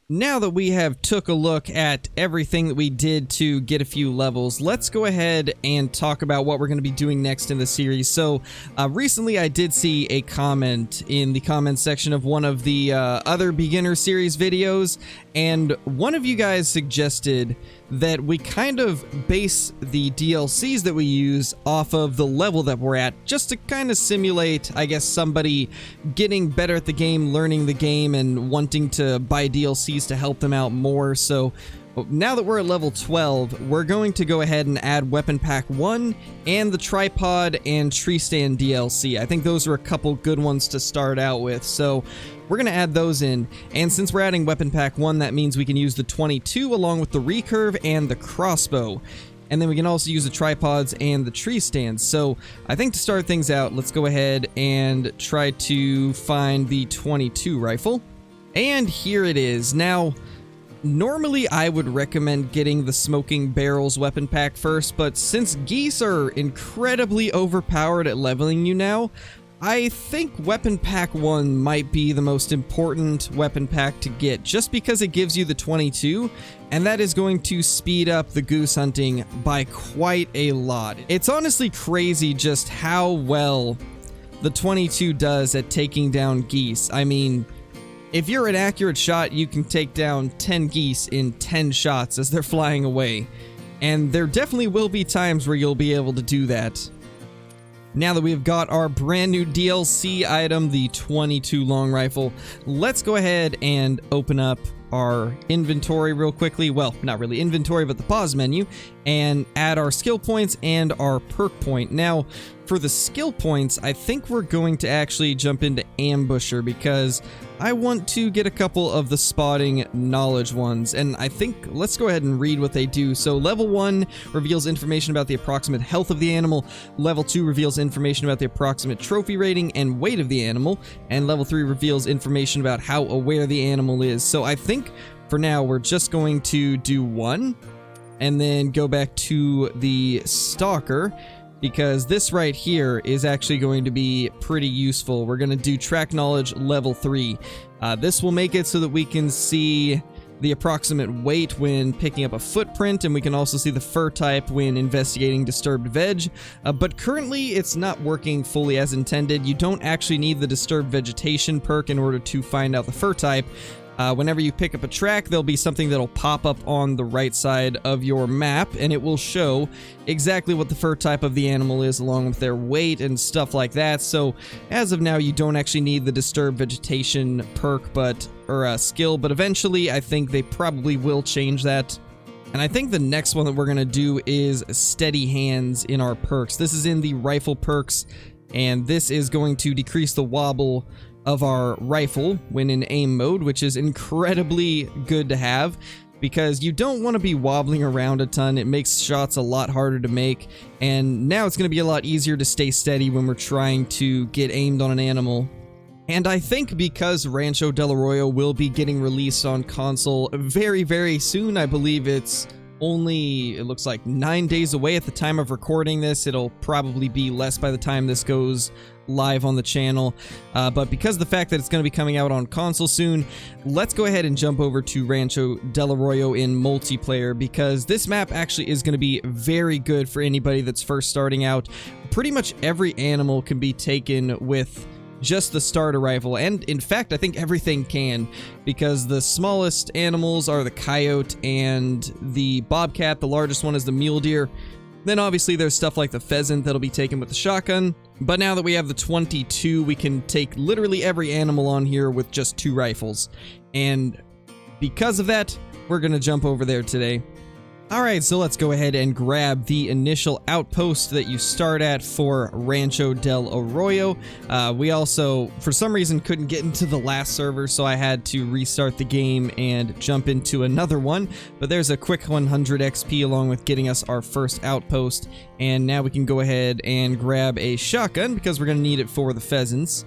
now that we have took a look at everything that we did to get a few levels, let's go ahead and talk about what we're going to be doing next in the series. So recently I did see a comment in the comment section of one of the other beginner series videos, and one of you guys suggested that we kind of base the DLCs that we use off of the level that we're at, just to kind of simulate, I guess, somebody getting better at the game, learning the game, and wanting to buy DLCs to help them out more. So now that we're at level 12, we're going to go ahead and add Weapon Pack 1 and the Tripod and Tree Stand DLC. I think those are a couple good ones to start out with, so we're going to add those in. And since we're adding Weapon Pack 1, that means we can use the 22 along with the recurve and the crossbow. And then we can also use the tripods and the tree stands. So I think to start things out, let's go ahead and try to find the 22 rifle. And here it is. Now, normally I would recommend getting the Smoking Barrels weapon pack first, but since geese are incredibly overpowered at leveling you now, I think Weapon Pack 1 might be the most important weapon pack to get, just because it gives you the 22, and that is going to speed up the goose hunting by quite a lot. It's honestly crazy just how well the 22 does at taking down geese. I mean, if you're an accurate shot, you can take down 10 geese in 10 shots as they're flying away, and there definitely will be times where you'll be able to do that. Now that we've got our brand new DLC item, the 22 long rifle, let's go ahead and open up our inventory real quickly. Well, not really inventory, but the pause menu, and add our skill points and our perk point. Now, for the skill points, I think we're going to actually jump into Ambusher because I want to get a couple of the spotting knowledge ones, and I think let's go ahead and read what they do. So level 1 reveals information about the approximate health of the animal, level 2 reveals information about the approximate trophy rating and weight of the animal, and level 3 reveals information about how aware the animal is. So I think for now we're just going to do 1 and then go back to the Stalker, because this right here is actually going to be pretty useful. We're going to do Track Knowledge level 3. This will make it so that we can see the approximate weight when picking up a footprint, and we can also see the fur type when investigating disturbed veg. But currently it's not working fully as intended. You don't actually need the disturbed vegetation perk in order to find out the fur type. Whenever you pick up a track, there'll be something that'll pop up on the right side of your map, and it will show exactly what the fur type of the animal is along with their weight and stuff like that. So as of now, you don't actually need the disturbed vegetation perk or skill, but eventually I think they probably will change that. And I think the next one that we're going to do is Steady Hands in our perks. This is in the rifle perks, and this is going to decrease the wobble of our rifle when in aim mode, which is incredibly good to have because you don't want to be wobbling around a ton. It makes shots a lot harder to make, and now it's going to be a lot easier to stay steady when we're trying to get aimed on an animal. And I think because Rancho del Arroyo will be getting released on console very, very soon, I believe it's only, it looks like 9 days away at the time of recording this. It'll probably be less by the time this goes live on the channel, but because of the fact that it's going to be coming out on console soon, let's go ahead and jump over to Rancho del Arroyo in multiplayer, because this map actually is going to be very good for anybody that's first starting out. Pretty much every animal can be taken with just the starter rifle, and in fact I think everything can, because the smallest animals are the coyote and the bobcat, the largest one is the mule deer. Then obviously there's stuff like the pheasant that'll be taken with the shotgun, but now that we have the 22, we can take literally every animal on here with just 2 rifles, and because of that, we're gonna jump over there today. Alright, so let's go ahead and grab the initial outpost that you start at for Rancho del Arroyo. We also, for some reason, couldn't get into the last server, so I had to restart the game and jump into another one. But there's a quick 100 XP along with getting us our first outpost. And now we can go ahead and grab a shotgun because we're going to need it for the pheasants.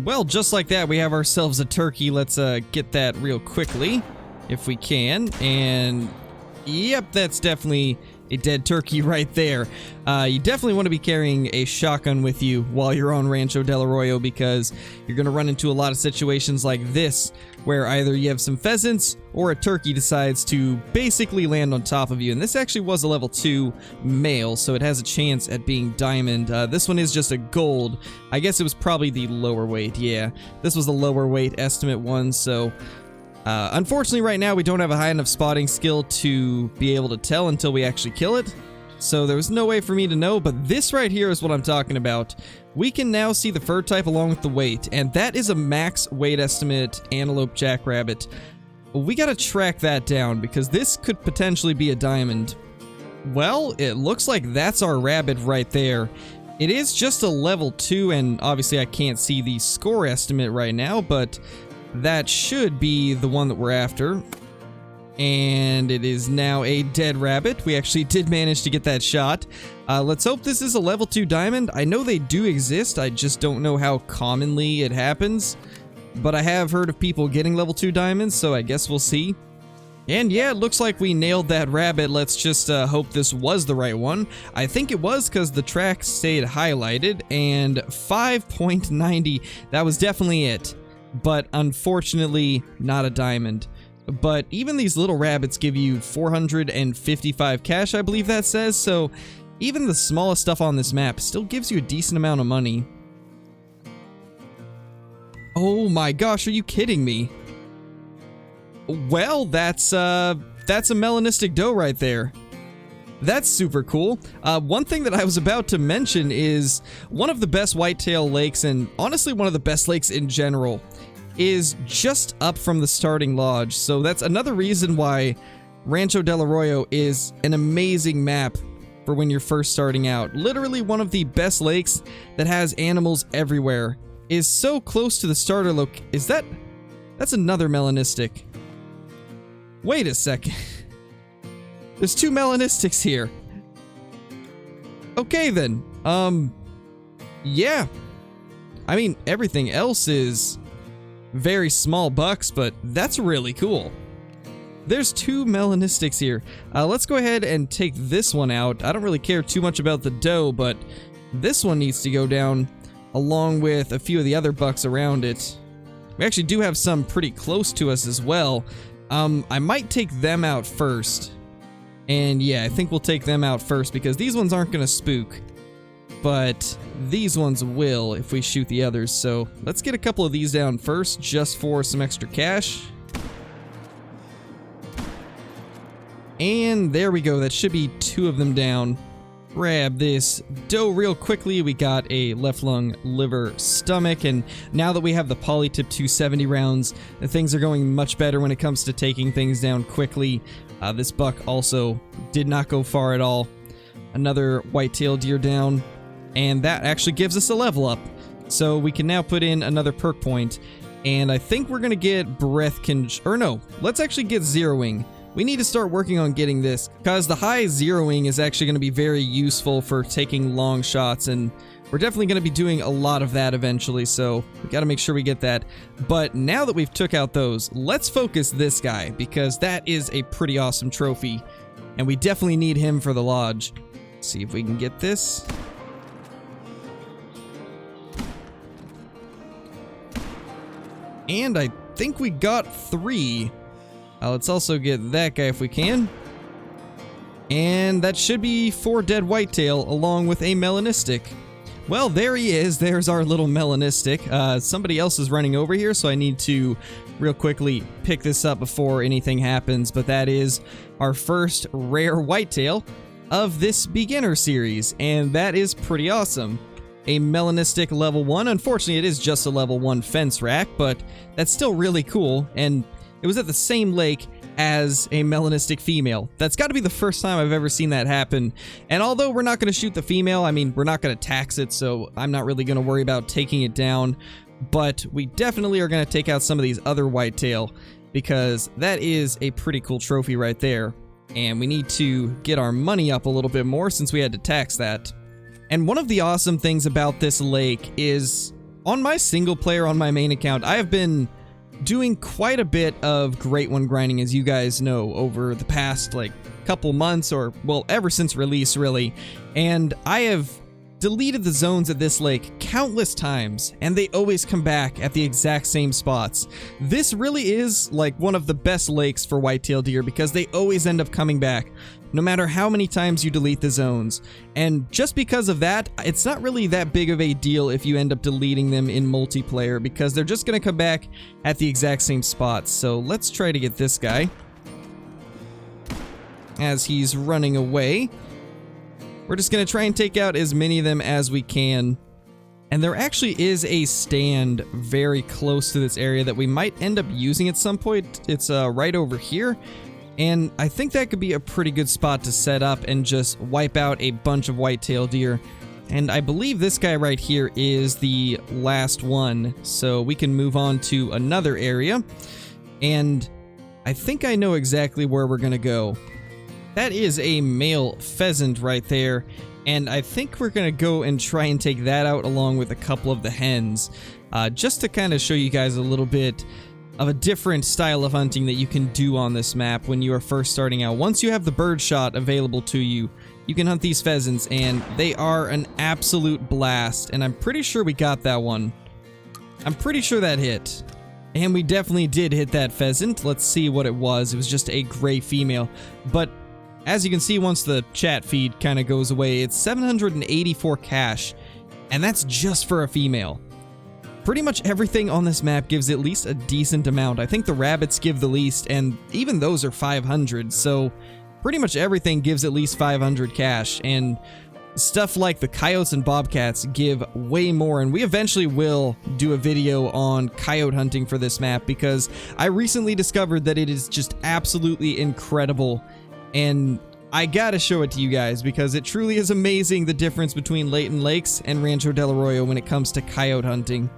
Well, just like that, we have ourselves a turkey. Let's get that real quickly, if we can. And yep, that's definitely a dead turkey right there. You definitely want to be carrying a shotgun with you while you're on Rancho del Arroyo, because you're going to run into a lot of situations like this where either you have some pheasants or a turkey decides to basically land on top of you. And this actually was a level 2 male, so it has a chance at being diamond. This one is just a gold. I guess it was probably the lower weight. Yeah, this was the lower weight estimate one, so unfortunately right now we don't have a high enough spotting skill to be able to tell until we actually kill it. So there was no way for me to know, but this right here is what I'm talking about. We can now see the fur type along with the weight, and that is a max weight estimate antelope jackrabbit. We gotta track that down because this could potentially be a diamond. Well, it looks like that's our rabbit right there. It is just a level 2, and obviously I can't see the score estimate right now, but that should be the one that we're after. And it is now a dead rabbit. We actually did manage to get that shot. Let's hope this is a level 2 diamond. I know they do exist, I just don't know how commonly it happens. But I have heard of people getting level 2 diamonds, so I guess we'll see. And yeah, it looks like we nailed that rabbit. Let's just hope this was the right one. I think it was because the track stayed highlighted, and 5.90, that was definitely it. But unfortunately, not a diamond. But even these little rabbits give you 455 cash, I believe that says, so even the smallest stuff on this map still gives you a decent amount of money. Oh my gosh, are you kidding me? Well, that's a melanistic doe right there. That's super cool. One thing that I was about to mention is one of the best whitetail lakes, and honestly one of the best lakes in general, is just up from the starting lodge. So that's another reason why Rancho del Arroyo is an amazing map for when you're first starting out. Literally one of the best lakes that has animals everywhere. Is so close to the starter that's another melanistic. Wait a second. There's 2 melanistics here. Okay then. Yeah. I mean, everything else is very small bucks, but that's really cool. There's 2 melanistics here. Let's go ahead and take this one out. I don't really care too much about the doe, but this one needs to go down along with a few of the other bucks around it. We actually do have some pretty close to us as well. I might take them out first. And yeah, I think we'll take them out first because these ones aren't going to spook. But these ones will if we shoot the others. So let's get a couple of these down first just for some extra cash. And there we go. That should be 2 of them down. Grab this doe real quickly. We got a left lung, liver, stomach, and now that we have the polytip 270 rounds, things are going much better when it comes to taking things down quickly. This buck also did not go far at all. Another whitetail deer down, and that actually gives us a level up. So we can now put in another perk point, and I think we're gonna get let's actually get zeroing. We need to start working on getting this, because the high zeroing is actually going to be very useful for taking long shots, and we're definitely going to be doing a lot of that eventually, so we got to make sure we get that. But now that we've took out those, let's focus this guy, because that is a pretty awesome trophy, and we definitely need him for the lodge. Let's see if we can get this. And I think we got 3. Let's also get that guy if we can. And that should be 4 dead whitetail along with a melanistic. Well, there he is. There's our little melanistic. Somebody else is running over here, so I need to real quickly pick this up before anything happens. But that is our first rare whitetail of this beginner series, and that is pretty awesome. A melanistic level 1. Unfortunately, it is just a level 1 fence rack, but that's still really cool, and it was at the same lake as a melanistic female. That's got to be the first time I've ever seen that happen. And although we're not going to shoot the female, I mean, we're not going to tax it, so I'm not really going to worry about taking it down. But we definitely are going to take out some of these other whitetail, because that is a pretty cool trophy right there. And we need to get our money up a little bit more since we had to tax that. And one of the awesome things about this lake is, on my single player on my main account, I have been doing quite a bit of Great One grinding, as you guys know, over the past couple months, or well, ever since release really, and I have deleted the zones at this lake countless times, and they always come back at the exact same spots. This really is like one of the best lakes for whitetail deer because they always end up coming back, no matter how many times you delete the zones. And just because of that, it's not really that big of a deal if you end up deleting them in multiplayer, because they're just going to come back at the exact same spots. So let's try to get this guy as he's running away. We're just going to try and take out as many of them as we can. And there actually is a stand very close to this area that we might end up using at some point. It's right over here. And I think that could be a pretty good spot to set up and just wipe out a bunch of whitetail deer. And I believe this guy right here is the last one. So we can move on to another area. And I think I know exactly where we're going to go. That is a male pheasant right there, and I think we're going to go and try and take that out along with a couple of the hens, just to kind of show you guys a little bit of a different style of hunting that you can do on this map when you are first starting out. Once you have the bird shot available to you, you can hunt these pheasants, and they are an absolute blast, and I'm pretty sure we got that one. I'm pretty sure that hit. And we definitely did hit that pheasant. Let's see what it was. It was just a gray female, but as you can see, once the chat feed kind of goes away, it's 784 cash, and that's just for a female. Pretty much everything on this map gives at least a decent amount. I think the rabbits give the least, and even those are 500, so pretty much everything gives at least 500 cash, and stuff like the coyotes and bobcats give way more, and we eventually will do a video on coyote hunting for this map, because I recently discovered that it is just absolutely incredible. And I gotta show it to you guys because it truly is amazing the difference between Layton Lakes and Rancho del Arroyo when it comes to coyote hunting.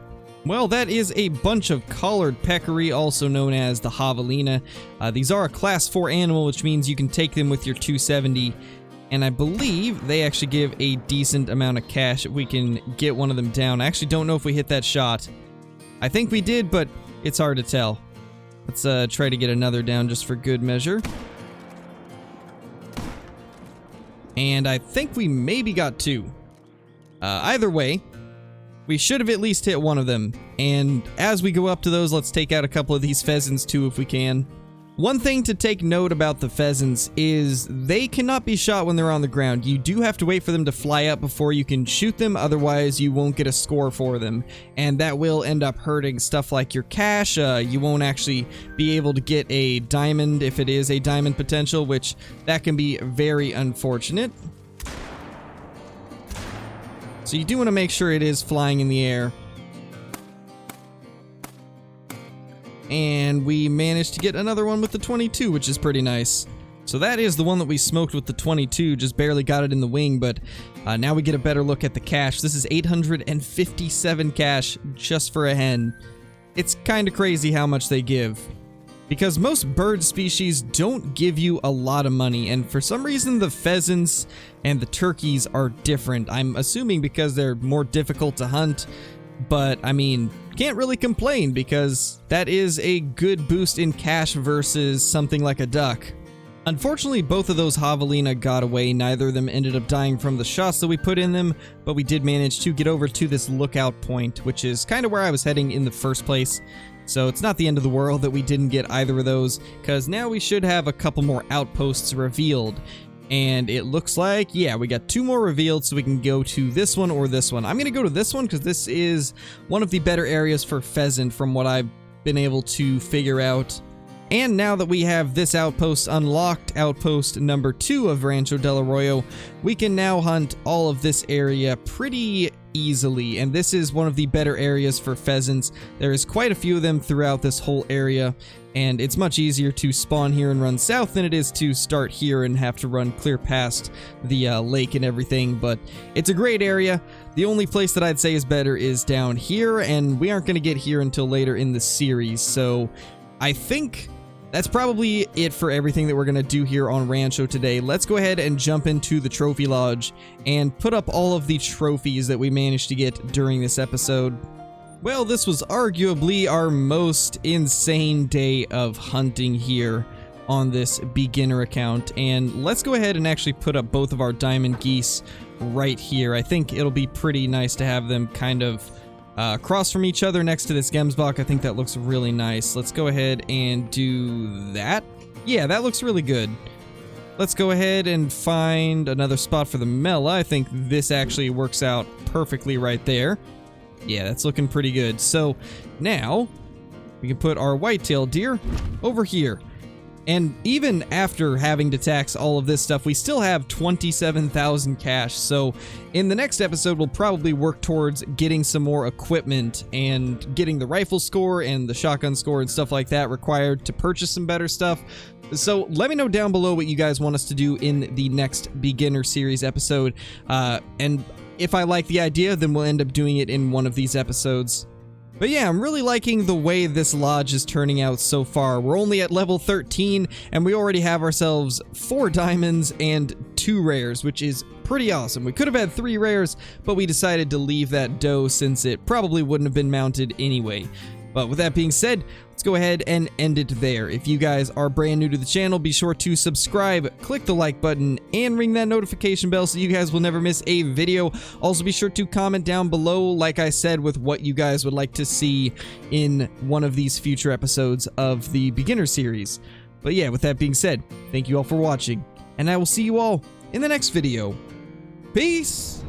Well, that is a bunch of collared peccary, also known as the javelina. These are a class 4 animal, which means you can take them with your 270. And I believe they actually give a decent amount of cash if we can get one of them down. I actually don't know if we hit that shot. I think we did, but it's hard to tell. Let's try to get another down just for good measure. And I think we maybe got 2. Either way, we should have at least hit one of them. And as we go up to those, let's take out a couple of these pheasants too if we can. One thing to take note about the pheasants is they cannot be shot when they're on the ground. You do have to wait for them to fly up before you can shoot them, otherwise you won't get a score for them. And that will end up hurting stuff like your cash. You won't actually be able to get a diamond if it is a diamond potential, which that can be very unfortunate. So you do want to make sure it is flying in the air. And we managed to get another one with the 22, which is pretty nice. So that is the one that we smoked with the 22, just barely got it in the wing, but now we get a better look at the cash. This is 857 cash just for a hen. It's kind of crazy how much they give, because most bird species don't give you a lot of money, and for some reason the pheasants and the turkeys are different. I'm assuming because they're more difficult to hunt, but I mean, can't really complain because that is a good boost in cash versus something like a duck. Unfortunately, both of those javelina got away. Neither of them ended up dying from the shots that we put in them, but we did manage to get over to this lookout point, which is kind of where I was heading in the first place. So it's not the end of the world that we didn't get either of those, because now we should have a couple more outposts revealed. And it looks like, yeah, we got 2 more revealed, so we can go to this one or this one. I'm going to go to this one because this is one of the better areas for pheasant from what I've been able to figure out. And now that we have this outpost unlocked, outpost number 2 of Rancho del Arroyo, we can now hunt all of this area pretty easily. And this is one of the better areas for pheasants. There is quite a few of them throughout this whole area, and it's much easier to spawn here and run south than it is to start here and have to run clear past the lake and everything. But it's a great area. The only place that I'd say is better is down here, and we aren't going to get here until later in the series. So I think that's probably it for everything that we're going to do here on Rancho today. Let's go ahead and jump into the trophy lodge and put up all of the trophies that we managed to get during this episode. Well, this was arguably our most insane day of hunting here on this beginner account. And let's go ahead and actually put up both of our diamond geese right here. I think it'll be pretty nice to have them kind of across from each other next to this gemsbok. I think that looks really nice. Let's go ahead and do that. Yeah, that looks really good. Let's go ahead and find another spot for the Mela. I think this actually works out perfectly right there. Yeah, that's looking pretty good. So now we can put our whitetail deer over here. And even after having to tax all of this stuff, we still have 27,000 cash. So in the next episode, we'll probably work towards getting some more equipment and getting the rifle score and the shotgun score and stuff like that required to purchase some better stuff. So let me know down below what you guys want us to do in the next beginner series episode. And if I like the idea, then we'll end up doing it in one of these episodes. But yeah, I'm really liking the way this lodge is turning out so far. We're only at level 13, and we already have ourselves 4 diamonds and 2 rares, which is pretty awesome. We could have had 3 rares, but we decided to leave that doe since it probably wouldn't have been mounted anyway. But with that being said, let's go ahead and end it there. If you guys are brand new to the channel, be sure to subscribe, click the like button, and ring that notification bell so you guys will never miss a video. Also, be sure to comment down below, like I said, with what you guys would like to see in one of these future episodes of the beginner series. But yeah, with that being said, thank you all for watching, and I will see you all in the next video. Peace!